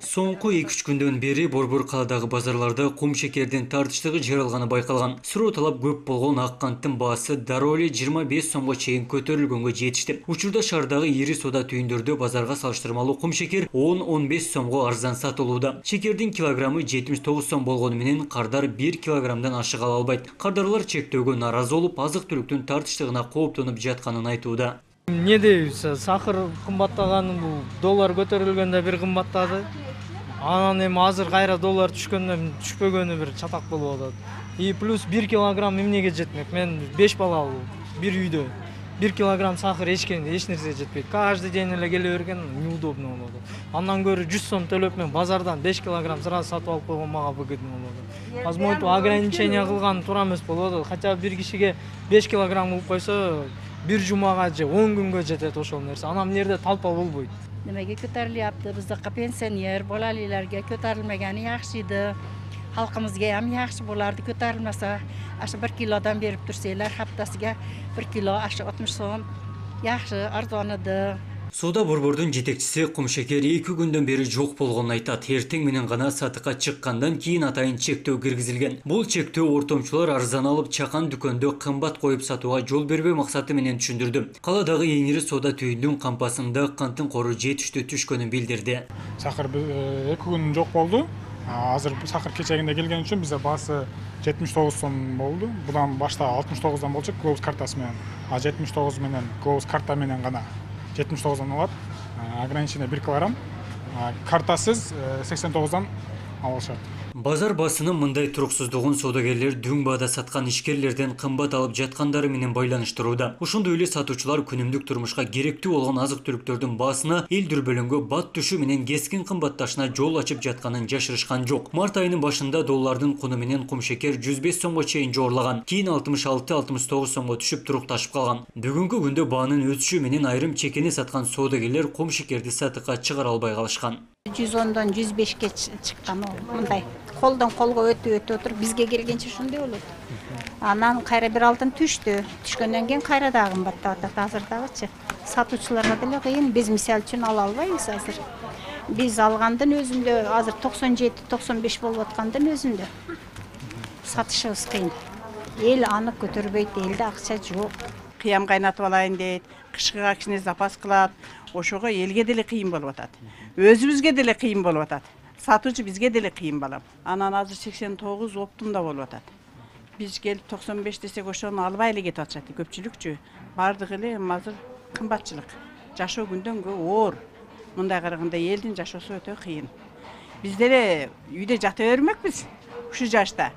Соңку 2-3 күндөн бери Борбор каладагы базарларда кум шекердин тартыштыгы жаралганы байкалган. Суроо талап көп болгон ак канттын баасы дароо эле 25 сомго чейин көтөрүлгөнгө жетишти. Учурда шаардагы ири соода түйүндөрдө базарга салыштырмалуу кум шекер 10-15 сомго арзан сатылууда. Шекердин килограммы 79 сом болгону менен кардар 1 килограммдан ашык ала албайт. Кардарлар чектөөгө нааразы болуп, азык-түлүктүн тартыштыгына кооптонуп жатканын айтууда. Не дейбиз, сахар кымбаттаган, бул доллар көтөрүлгөндө бир кымбаттады. Анан эми азыр кайра доллар түшпөгөнү бир чатак болуп атат. И плюс 1 килограмм эмнеге жетмек? Мен 5 балалуу, бир үйдө. 1 килограмм сахар эч нерсе жетпейт. Каждый день эле келе берген неудобно болот. Андан көрө 100 сом төлөп мен базардан 5 килограмм сразу сатып алып койгон мага выгодно болот. Возможно, ограничение кылган туура эмес болот. Хотя бир кишиге 5 килограмм кылып койсо, бир жумага же 10 күнгө жетет ошол нерсе. Анан мына талпа болбойт. Nimaga ko'tarilyapti? Bizda pensioner bolalilarga ko'tarilmagani yaxshi edi. Xalqimizga ham yaxshi bo'lardi ko'tarilmasa. Asha 1 kilodan berib tursanglar, haftasiga 1 kilo asha 60 so'm. Yaxshi, arzon edi. Соода борбордун жетекчиси кум шекер 2 күндөн бери жок болгонун айтат. Эртең менен гана сатыкка чыккандан кийин атайын чектөө киргизилген. Бул чектөө ортомчулар арзан алып, чакан дүкөндө кымбат коюп сатууга жол бербөө максаты менен түшүндүрдү. Каладагы эң ири соода түйүндүн кампасында канттын кору жетиштүү түшкөнүн билдирди. Сахар 2 күн жок болду. Азыр сахар кечегинде келген үчүн бизде баасы 79 сом болду. Будан башта 69дан болчу Globus картасы менен. 79 менен Globus карта менен гана 79'dan алат. Ограничение 1 килограмм. Картасыз 89'dan алышат. Базар басынын мындай туруксуздугун соодагерлер дүң баада саткан ишкерлерден кымбат алып жаткандары менен байланыштырууда. Ошондой эле сатуучулар күнүмдүк турмушка керектүү болгон азык-түлүктөрдүн баасына эл дүрбөлөңгө бат түшүү менен кескин кымбатташына жол ачып жатканын жашырышкан жок. Март айынын башында доллардын куну менен кум шекер 105 сомго чейин жоорулаган. Кийин 66-69 сомго түшүп турукташып калган. Бүгүнкү күндө баанын өсүшү менен айрым чекени саткан соодагерлер кум шекерди сатыкка чыгара албай калышкан. 110'dan 105'e çıkkan o. Mınday. Koldan kolga ötü oturup bizge gelgençe şunday olur. Anan kayra bir altın düştü. Düşkönden keyin kayra da kımbatta atat hazırdagıçı. Satuvchilarga dele kıyın. Biz misal üçün ala albayız hazır. Biz algandan özünde hazır 97-95 bolup atkandan özünde. Satışыбыз kıyın. El anık götürбейт, elde акча жок. Кыям кайнатып алайын дейт, кышкыга кичине запас кылат. Ошого элге деле кыйын болуп атат. Өзүбүзгө деле кыйын болуп атат. Сатуучу бизге деле кыйын балам. Анан азыр 89 оптумда болуп атат. Биз келип 95 десек ошону албай эле кетип атышат. Көпчүлүкчү бардыгы эле азыр кымбатчылык. Жашоо күндөн-күнгө оор. Мындай караганда элдин жашоосу өтө кыйын. Биз деле үйдө жата бермекпиз. Ушу жашта.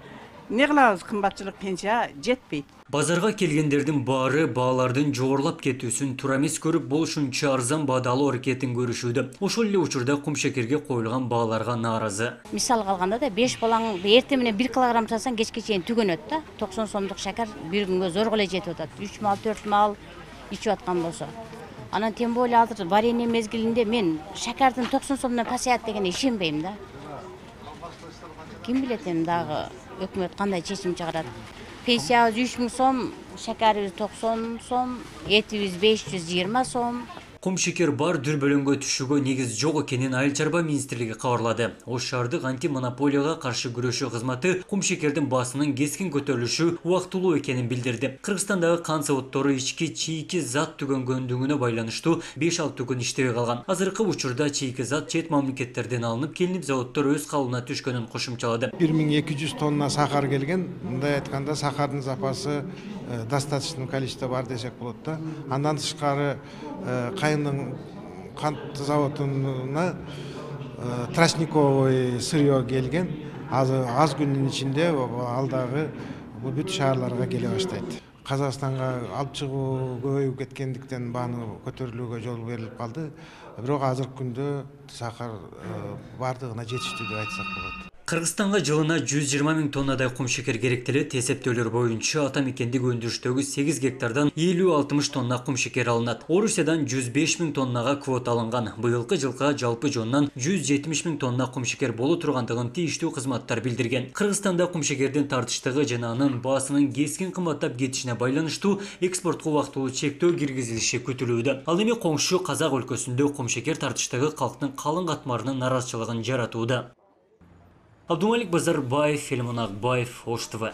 Не кылабыз, кымбатчылык пенсия жетпейт. Базарга келгендердин баары баалардын жогорулап кетүүсүн туура эмес көрүп, болушунча арзан баада алуу аракетин көрүшүүдө. Ошол эле учурда кум шекерге коюлган бааларга нааразы. Мисалга алганда да 5 балаң эртең менен 1 килограмм сатсаң кечке чейин түгөнөт да. 90 сомдук шекер бир күнгө зорго эле жетип атат. 3 мал, 4 мал ичип аткан болсо. Анан тем более азыр варенье мезгилинде мен шекердин 90 сомдон пасаят дегене ишенбейм да. Ким билет эми дагы өкмөт кандай чечим чыгарат. Пенсиябыз 3000 сом, шекерибиз 90 сом, этибиз 520 сом. Кум шекер бар дүрбөлөңгө түшүүгө негиз жок экенин Айыл чарба министрлиги кабарлады. Ош шаардык антимонополияга каршы күрөшүү кызматы кум шекердин баасынын кескин көтөрүлүшү убактылуу экенин билдирди. Кыргызстандагы кант заводдору ички чийки зат түгөнгөндүгүнө байланыштуу 5-6 күн иштебей калган. Азыркы учурда чийки зат чет мамлекеттерден алынып келинип, заводдор өз калыбына түшкөнүн кошумчалады. 1200 тонна сахар келген. Мындай айтканда сахардын запасы достаточный количество бар десек болот да. Андан тышкары Кайындын кант заводуна тростниковый сырье келген. Аз күнүн ичинде алдагы бүт шаарларга келе баштайт. Казакстанга алып чыгуу көбөйүп кеткендиктен бааны көтөрүлүүгө жол берилип калды. Бирок азыркы күндө сахар бардыгына жетиштүү деп айтсак болот. Кыргызстанга жылына 120 000 тоннадай кум шекер керектелет. Эсептөөлөр боюнча ата мекендик өндүрүштөгү 8 гектардан 50-60 тонна кум шекер алынат. Орусиядан 105 000 тоннага квота алынган. Быйылкы жылга жалпы жонунан 170 000 тонна кум шекер боло тургандыгын тийиштүү кызматтар билдирген. Кыргызстанда кум шекердин тартыштыгы жана анын баасынын кескин кымбаттап кетишине байланыштуу экспортко убактылуу чектөө киргизилиши күтүлүүдө. Ал эми коңшу Казак өлкөсүндө кум шекер тартыштыгы калктын калың катмарынын нараазычылыгын жаратууда. Абдумалик Базарбаев, Филимон Акбаев, Ош ТВ.